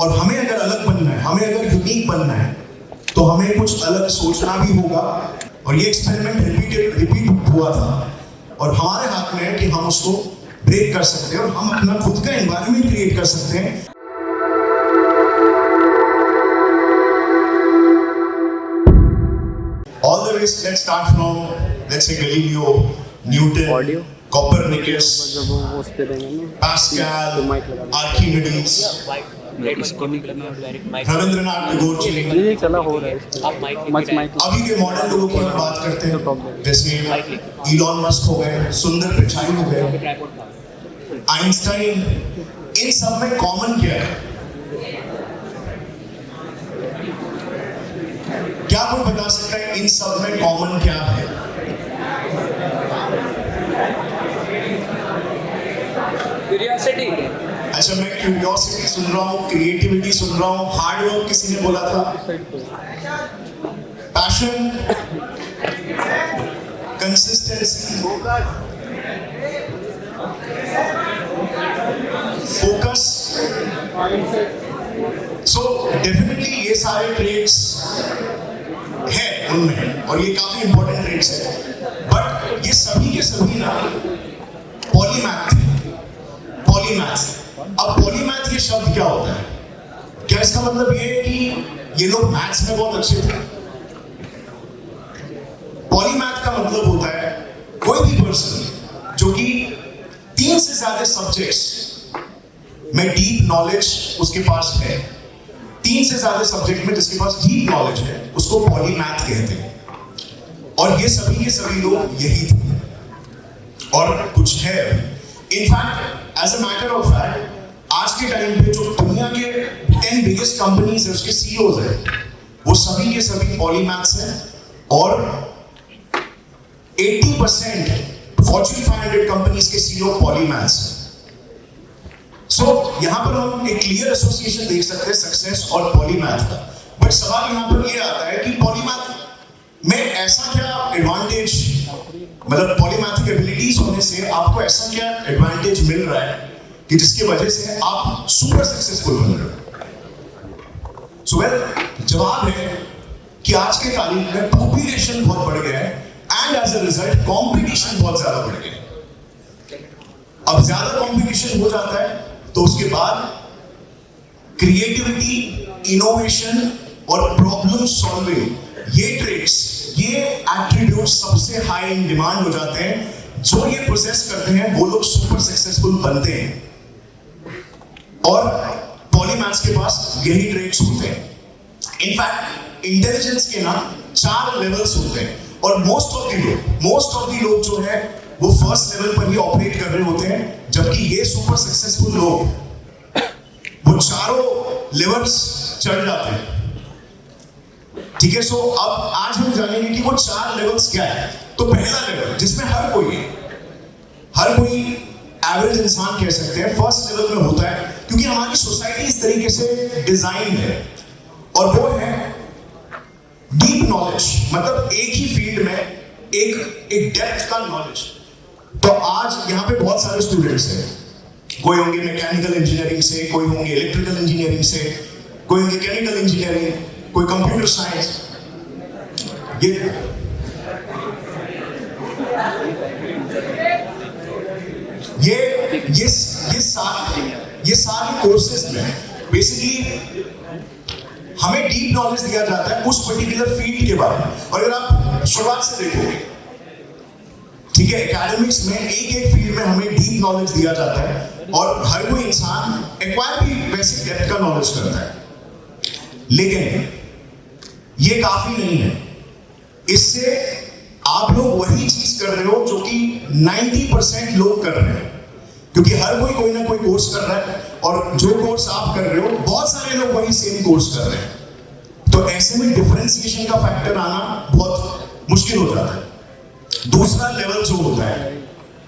और हमें अगर अलग बनना है, हमें अगर यूनिक बनना है, तो हमें कुछ अलग सोचना भी होगा। और ये एक्सपेरिमेंट रिपीट हुआ था और हमारे हाथ में है कि हम उसको ब्रेक कर सकते हैं और हम अपना खुद का एनवायरनमेंट क्रिएट कर सकते हैं। All the ways, let's start from, let's say, Galileo, Newton, Copernicus, Pascal, Archimedes, Rabindranath Tagore ji. चला हो रहा है। अभी के मॉडर्न लोगों की हम बात करते हैं, जैसे इलॉन मस्क हो गए, सुंदर पिचाई हो गए, आइंस्टाइन, इन सब में कॉमन क्या है? क्या कोई बता सकता है इन सब में कॉमन क्या है? क्यूरियोसिटी। अच्छा, मैं क्यूरियोसिटी सुन रहा हूँ, क्रिएटिविटी सुन रहा हूँ, हार्ड वर्क किसी ने बोला था, passion, consistency, focus. So definitely ये सारे ट्रेड्स है उनमें और ये काफी इंपॉर्टेंट ट्रेड्स है, बट ये सभी के सभी ना पॉलीमैथ। अब पॉलीमैथ ये शब्द क्या होता है? क्या इसका मतलब ये है कि ये लोग मैथ्स में बहुत अच्छे थे? पॉलीमैथ का मतलब होता है कोई भी पर्सन जो कि 3 से ज्यादा सब्जेक्ट्स में डीप नॉलेज उसके पास है, 3 से ज्यादा सब्जेक्ट में जिसके पास डीप नॉलेज है, उसको पॉलीमैथ कहते हैं। और ये सभी के सभी लोग यही थे और कुछ है। In fact as a matter of fact, आज के टाइम पे जो दुनिया के 10 बिगेस्ट कंपनीज है, उसके सीईओज है, वो सभी के सभी पॉलीमैथ्स हैं और 80% फॉर्च्यून 500 कंपनीज के सीईओ पॉलीमैथ्स हैं। सो यहाँ पर हम एक क्लियर एसोसिएशन देख सकते हैं सक्सेस और पॉलीमैथ का। बट सवाल यहाँ पर ये आता है कि पॉलीमैथ में ऐसा क्या एडवांटेज, मतलब पॉलीमैथिक एबिलिटीज होने से आपको ऐसा क्या एडवांटेज मिल रहा है कि जिसकी वजह से आप सुपर सक्सेसफुल बन रहे हो? सो वेल, जवाब है कि आज के तारीख में पॉपुलेशन बहुत बढ़ गया है and as a result competition बहुत ज्यादा बढ़ गया है। अब ज्यादा कंपटीशन हो जाता है तो उसके बाद क्रिएटिविटी, इनोवेशन और प्रॉब्लम सॉल्विंग, ये ट्रेड्स, ये एट्रीब्यूट सबसे हाई इन डिमांड हो जाते हैं। जो ये प्रोसेस करते हैं वो लोग सुपर सक्सेसफुल बनते हैं और पॉलीमैथ्स के पास यही ट्रेड्स होते हैं। इनफैक्ट इंटेलिजेंस के ना 4 लेवल्स होते हैं और मोस्ट ऑफ दी लोग जो है वो फर्स्ट लेवल पर ही ऑपरेट कर रहे होते हैं, जबकि ये सुपर सक्सेसफुल लोग वो चारों लेवल्स चढ़ जाते हैं। ठीक है, सो अब आज हम जानेंगे कि वो 4 लेवल्स क्या है। तो पहला लेवल जिसमें हर कोई एवरेज इंसान कह सकते हैं फर्स्ट लेवल में होता है, क्योंकि हमारी सोसाइटी इस तरीके से डिजाइन है, और वो है डीप नॉलेज, मतलब एक ही फील्ड में एक डेप्थ का नॉलेज। तो आज यहाँ पे बहुत सारे स्टूडेंट्स हैं, कोई होंगे मैकेनिकल इंजीनियरिंग से, कोई होंगे इलेक्ट्रिकल इंजीनियरिंग से, कोई होंगे केमिकल इंजीनियरिंग, कोई कंप्यूटर साइंस। ये सारे कोर्सेज में बेसिकली हमें डीप नॉलेज दिया जाता है उस पर्टिकुलर फील्ड के बारे में। और अगर आप शुरुआत से देखोगे, ठीक है, एकेडमिक्स में एक फील्ड में हमें डीप नॉलेज दिया जाता है और हर कोई इंसान एक्वायर भी बेसिक डेप्थ का नॉलेज करता है, लेकिन ये काफी नहीं है। इससे आप लोग वही चीज कर रहे हो जो कि 90% लोग कर रहे हैं, क्योंकि हर कोई ना कोई कोर्स कर रहा है और जो कोर्स आप कर रहे हो बहुत सारे लोग वही सेम कोर्स कर रहे हैं। तो ऐसे में डिफरेंशिएशन का फैक्टर आना बहुत मुश्किल हो जाता है। दूसरा लेवल जो होता है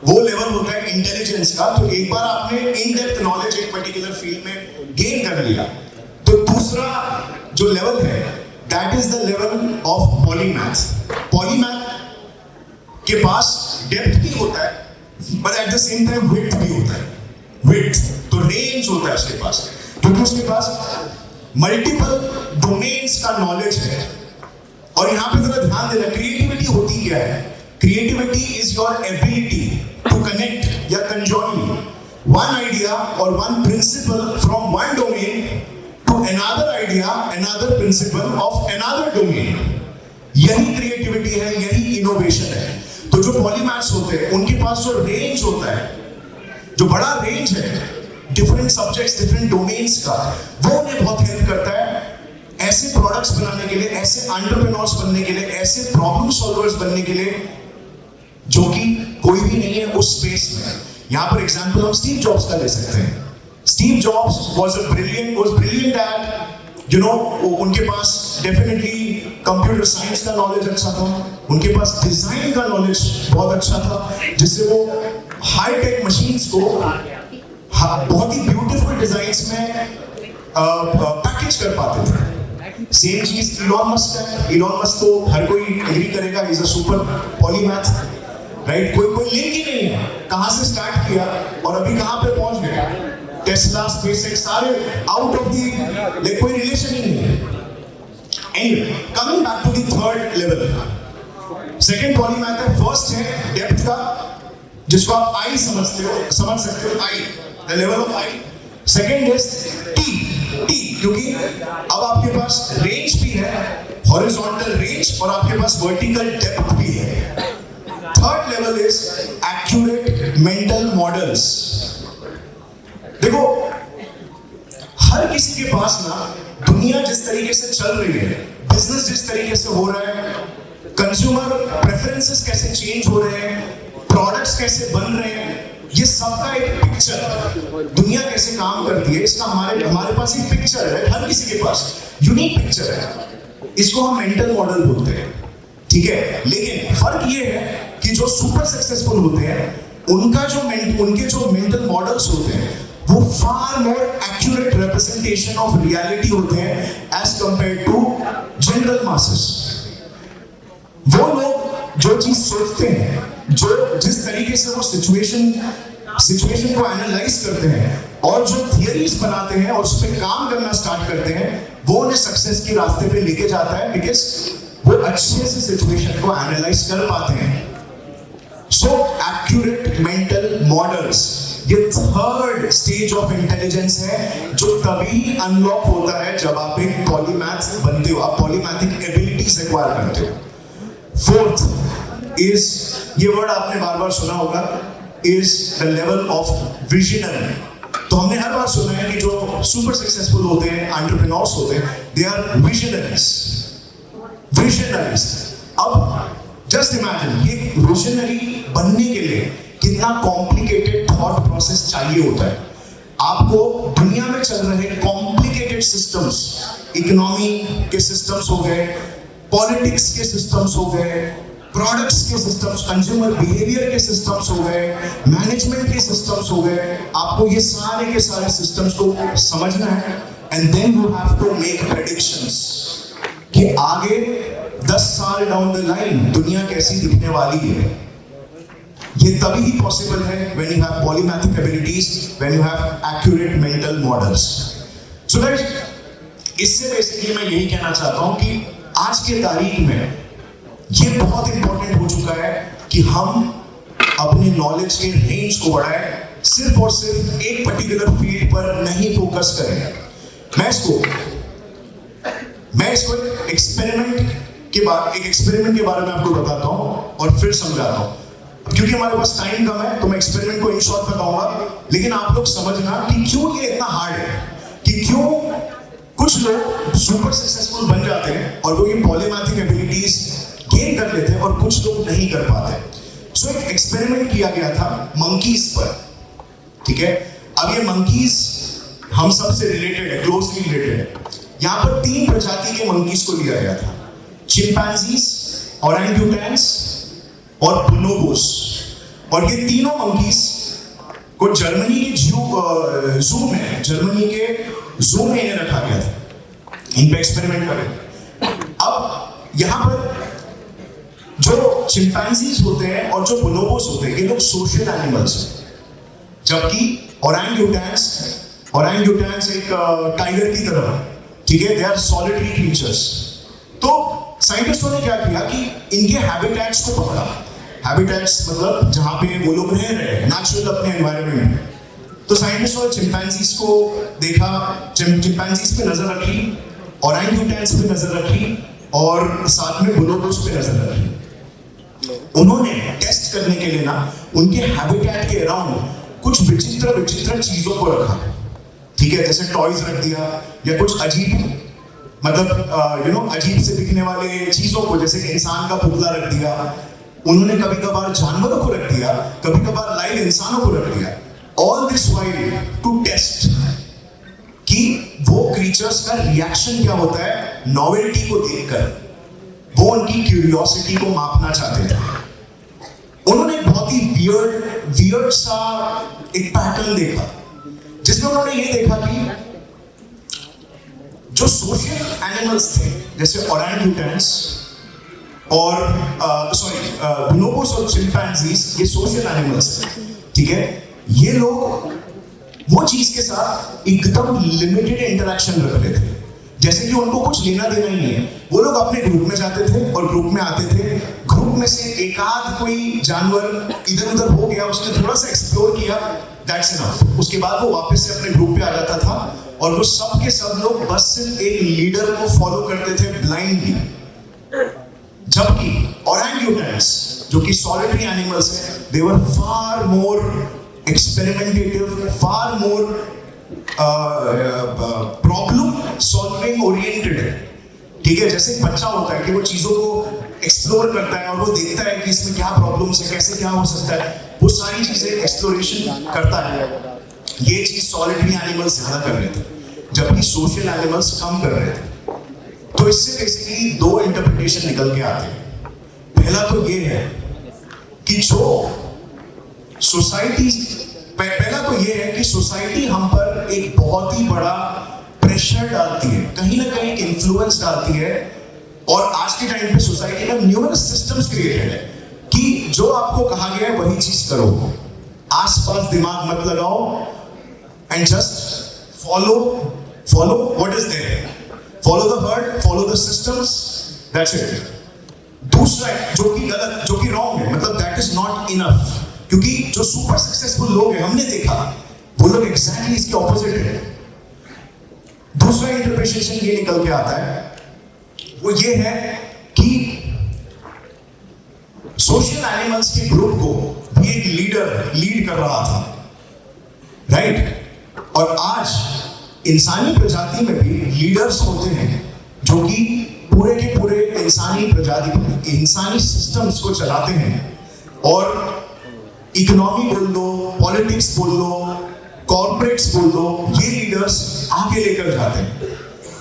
वो लेवल होता है इंटेलिजेंस का। तो एक बार आपने इन डेप्थ नॉलेज एक पर्टिकुलर फील्ड में गेन कर लिया, तो दूसरा जो लेवल है that is the level of polymath. Polymath के पास डेप्थ भी होता है but at the same time width भी होता है। विड्थ तो रेंज होता है उसके पास। क्योंकि उसके पास मल्टीपल डोमेन्स का नॉलेज है। और यहां पे जरा ध्यान देना, क्रिएटिविटी होती क्या है? Creativity is your ability to connect या कंजॉइन वन आइडिया और one principle from one domain to another idea, another principle of another domain. यही क्रिएटिविटी है, यही इनोवेशन है। तो जो पॉलीमैथ्स होते हैं उनके पास जो रेंज होता है, जो बड़ा रेंज है डिफरेंट सब्जेक्ट्स, डिफरेंट डोमेन्स का, वो उन्हें बहुत हेल्प करता है ऐसे प्रोडक्ट्स बनाने के लिए, ऐसे एंटरप्रेन्योर्स बनने के लिए, ऐसे प्रॉब्लम सॉल्वर्स बनने के लिए जो कि कोई भी नहीं है उस स्पेस में। यहां पर एग्जांपल हम स्टीव जॉब्स का ले सकते हैं। Steve jobs was brilliant at, you know, उनके पास डेफिनेटली कंप्यूटर साइंस का नॉलेज अच्छा था, उनके पास डिजाइन का नॉलेज बहुत अच्छा था, जिससे वो हाई टेक मशीन्स को बहुत ही ब्यूटीफुल डिजाइन्स में पैकेज कर पाते थे। सेम चीज इलॉन मस्क है। इलॉन मस्क तो हर कोई एग्री करेगा, is a super polymath, right? कोई लिंक ही नहीं है, कहां से स्टार्ट किया और अभी कहां पे पहुंच गया। टेस्ला, स्पेसएक्स सारे आउट ऑफ दी, लाइक कोई रिलेशन ही नहीं है। Anyway, coming back to the third level, second polymath है। फर्स्ट है डेप्थ का, जिसको आप आई समझ सकते हो, I, the level of I. Second is T, क्योंकि अब आपके पास रेंज भी है, हॉरिजॉन्टल रेंज, और आपके पास वर्टिकल डेप्थ भी है। Third level is accurate mental models. देखो, हर किसी के पास ना, दुनिया जिस तरीके से चल रही है, बिजनेस जिस तरीके से हो रहा है, कंज्यूमर प्रेफरेंसेस कैसे चेंज हो रहे हैं, प्रोडक्ट्स कैसे बन रहे हैं, ये सबका एक पिक्चर, दुनिया कैसे काम करती है, इसका हमारे पास एक पिक्चर है। हर किसी के पास यूनिक पिक्चर है। इसको हम मेंटल मॉडल बोलते हैं, ठीक है? लेकिन फर्क ये है कि जो सुपर सक्सेसफुल होते हैं, उनके जो मेंटल मॉडल्स होते हैं, वो far more accurate representation of reality होते हैं as compared to general masses. वो लोग जो चीज सोचते हैं, जो जिस तरीके से वो सिचुएशन को एनालाइज करते हैं और जो थियरीज बनाते हैं और उस पर काम करना स्टार्ट करते हैं, वो उन्हें सक्सेस के रास्ते पे लेके जाता है, बिकॉज वो अच्छे से सिचुएशन को एनालाइज कर पाते हैं। सो एक्यूरेट मेंटल मॉडल्स, ये थर्ड स्टेज ऑफ इंटेलिजेंस है, जो तभी अनलॉक होता है जब आप एक पॉलीमैथ बनते हो, आप पॉलीमैथिक एबिलिटीज एक्वायर करते हो। फोर्थ इज, ये वर्ड आपने बार बार सुना होगा, is the level of visionary. तो हमने हर बार सुना है कि जो सुपर सक्सेसफुल होते हैं, एंटरप्रेन्योर्स होते हैं, दे आर विजनरीज। अब जस्ट इमेजिन कि विजनरी बनने के लिए कितना कॉम्प्लिकेटेड थॉट प्रोसेस चाहिए होता है। आपको दुनिया में चल रहे कॉम्प्लिकेटेड सिस्टम्स, इकोनॉमी के सिस्टम्स हो गए, पॉलिटिक्स के सिस्टम्स हो गए, प्रोडक्ट्स के सिस्टम्स, कंज्यूमर बिहेवियर के सिस्टम्स हो गए, मैनेजमेंट के सिस्टम्स हो गए, आपको ये सारे के सारे सिस्टम्स को समझना है। And then you have to make predictions कि आगे 10 साल डाउन द लाइन दुनिया कैसी दिखने वाली है। ये तभी ही पॉसिबल है when you have polymathic abilities, when you have accurate mental models. So guys, इससे बेसिकली मैं यही कहना चाहता हूं कि आज के तारीख में ये बहुत इंपॉर्टेंट हो चुका है कि हम अपनी नॉलेज के रेंज को बढ़ाएं, सिर्फ और सिर्फ एक पर्टिकुलर फील्ड पर नहीं फोकस करें। मैं इसको एक एक्सपेरिमेंट के बारे में आपको बताता हूं और फिर समझाता हूं। क्योंकि हमारे पास टाइम कम है तो मैं एक्सपेरिमेंट को इन शॉर्ट बताऊंगा, लेकिन आप लोग समझना कि क्यों ये इतना हार्ड है, कि क्यों कुछ लोग सुपर सक्सेसफुल बन जाते हैं और वो ये पॉलीमैथिक एबिलिटीज गेन कर लेते हैं और कुछ लोग नहीं कर पाते। सो एक एक्सपेरिमेंट किया गया था मंकीज पर, ठीक है? अब ये मंकीज हम सबसे रिलेटेड है, क्लोजली रिलेटेड है। यहाँ पर 3 प्रजाति के मंकीज को लिया गया था, चिंपैंजीज, ओरंगुटैन्स और बोनोबोस। और ये तीनों मंकीज को जर्मनी के जू में इन्हें रखा गया था, इन पे एक्सपेरिमेंट करें। अब यहाँ पर जो चिंपैंजीज होते हैं और जो बोनोबोस होते हैं, ये लोग सोशल एनिमल्स हैं, जबकि ओरंगुटैन्स ओरंगुटैन्स एक टाइगर की तरह, ठीक है, दे आर सॉलिटरी क्रीचर्स। तो साइंटिस्टों ने क्या किया कि इनके हैबिटेट्स को पकड़ा। हैबिटेट्स मतलब जहां पे वो लोग रह रहे हैं नेचुरल अपने एनवायरनमेंट में। तो साइंटिस्टों ने चिंपैंजीज को देखा, चिंपैंजीज पे नजर रखी, ओरंगुटैन्स पे नजर रखी और साथ में बोनोबोस पे नजर रखी। उन्होंने टेस्ट करने के लिए ना उनके हैबिटेट के अराउंड कुछ विचित्र विचित्र चीजों को रखा, ठीक है, जैसे टॉयज रख दिया या कुछ अजीब मतलब अजीब से दिखने वाले चीजों को, जैसे कि इंसान का पुतला रख दिया। उन्होंने कभी कभार जानवरों को रख दिया, कभी कभार लाइव इंसानों को रख दिया। All this while to test कि वो क्रीचर्स का रिएक्शन क्या होता है नॉवेल्टी को देखकर। वो उनकी क्यूरियोसिटी को मापना चाहते थे। उन्होंने एक बहुत ही वियर्ड सा एक पैटर्न देखा, जिसमें उन्होंने ये देखा कि जो सोशल एनिमल्स थे जैसे ओरंगुटैन्स और बोनोबोस और चिंपैंजीज, ये सोशल एनिमल्स हैं, ठीक है। ये लोग वो चीज के साथ एकदम लिमिटेड इंटरेक्शन रख रहे थे, जैसे कि उनको कुछ लेना देना ही नहीं है। वो लोग अपने ग्रुप में जाते थे और ग्रुप में आते थे। ग्रुप में से एक आध कोई जानवर इधर उधर हो गया, उसने थोड़ा सा एक्सप्लोर किया, दैट्स इनफ। उसके बाद वो वापस से अपने ग्रुप पे आ जाता था और वो सब के सब लोग बस सिर्फ एक लीडर को फॉलो करते थे ब्लाइंडली। जबकि ओरंगुटैन्स जो कि सॉलिटरी एनिमल्स हैं, दे वर फार मोर एक्सपेरिमेंटेटिव, फार मोर प्रॉब्लम सॉल्विंग ओरिएंटेड है, ठीक है। जैसे एक बच्चा होता है कि वो चीजों को एक्सप्लोर करता है और वो देखता है कि इसमें क्या प्रॉब्लम्स है, कैसे क्या हो सकता है, वो सारी चीजें एक्सप्लोरेशन करता है। ये चीज सॉलिटरी एनिमल्स ज्यादा कर रहे थे, जबकि सोशल एनिमल्स कम कर रहे थे। तो इससे बेसिकली दो इंटरप्रिटेशन निकल के आते हैं। पहला तो ये है कि जो सोसाइटी, पहला तो ये है कि सोसाइटी हम पर एक बहुत ही बड़ा प्रेशर डालती है, कहीं ना कहीं इन्फ्लुएंस डालती है। और आज के टाइम पे सोसाइटी में न्यूमरस सिस्टम्स क्रिएटेड है कि जो आपको कहा गया है वही चीज करो, आसपास दिमाग मत लगाओ and just follow what is there, follow the herd, follow the systems, that's it. दूसरा जो कि गलत, जो कि रॉन्ग है, मतलब दैट इज नॉट इनफ। क्योंकि जो सुपर सक्सेसफुल लोग हैं, हमने देखा वो लोग एग्जैक्टली इसके ऑपोजिट है। दूसरा इंटरप्रिटेशन ये निकल के आता है, वो ये है कि सोशल एनिमल्स के ग्रुप को भी एक लीडर लीड कर रहा था, राइट। और आज इंसानी प्रजाति में भी लीडर्स होते हैं जो कि पूरे के पूरे इंसानी सिस्टम्स को चलाते हैं। और इकोनॉमी बोल लो, पॉलिटिक्स बोल लो, कॉर्पोरेट्स बोल लो, ये लीडर्स आगे लेकर जाते हैं।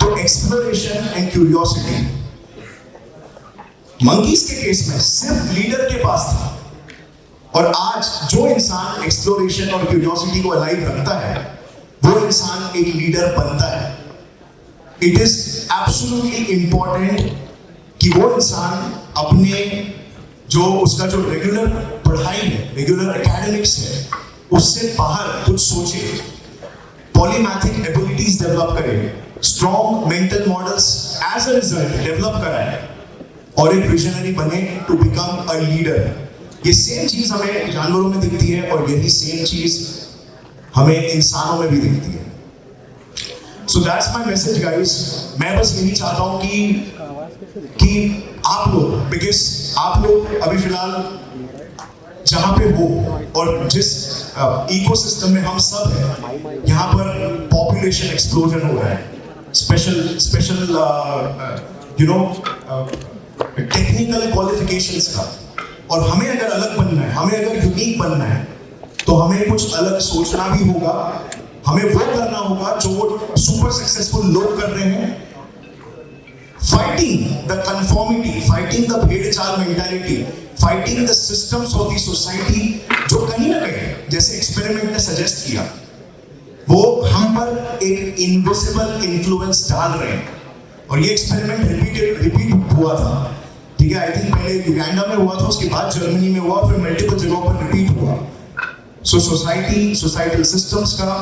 तो एक्सप्लोरेशन एंड क्यूरियोसिटी मंकीज के केस में सिर्फ लीडर के पास था, और आज जो इंसान एक्सप्लोरेशन और क्यूरियोसिटी को अलाइव रखता है वो इंसान एक लीडर बनता है। इट इज एब्सोल्युटली इंपॉर्टेंट कि वो इंसान अपने जो उसका जो रेगुलर पढ़ाई है, रेगुलर एकेडमिक्स है, उससे बाहर कुछ सोचे, पॉलीमैथिक एबिलिटीज डेवलप करे, strong mental models as a result develop कराए और एक विजनरी बने टू बिकम अ लीडर। ये सेम चीज हमें जानवरों में दिखती है और यही सेम चीज हमें इंसानों में भी दिखती है। So that's my message guys. मैं बस यही चाहता हूं कि आप लोग, बिकॉज आप लोग अभी फिलहाल जहां पे हो और जिस इकोसिस्टम में हम सब हैं, यहाँ पर पॉपुलेशन एक्सप्लोजन हो रहा है, स्पेशल टेक्निकल क्वालिफिकेशंस का। और हमें अगर अलग बनना है, हमें अगर यूनिक बनना है, तो हमें कुछ अलग सोचना भी होगा। हमें वो करना होगा जो वो सुपर सक्सेसफुल लोग कर रहे हैं, fighting the conformity, fighting the भेड़ चाल mentality, fighting the systems of the society, जो कहीं ना कहीं जैसे एक्सपेरिमेंट ने सजेस्ट किया, वो हम पर एक इनविजिबल इन्फ्लुएंस डाल रहे हैं। और ये एक्सपेरिमेंट रिपीट हुआ था, ठीक है। आई थिंक पहले युगांडा में हुआ था, उसके बाद जर्मनी में हुआ, फिर मल्टीपल जगहों पर रिपीट हुआ। सो सोसाइटी, सोसाइटल सिस्टम्स का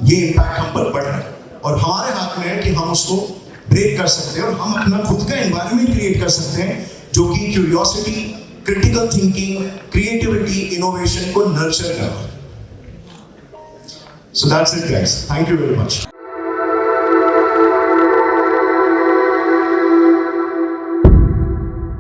ये इम्पैक्ट हम पर पड़ रहा है और हमारे हाथ में है कि हम उसको ब्रेक कर सकते हैं और हम अपना खुद का एनवायरनमेंट क्रिएट कर सकते हैं जो कि curiosity, critical thinking, creativity, innovation को नर्चर कर रहा है. So that's it guys. Thank you very much.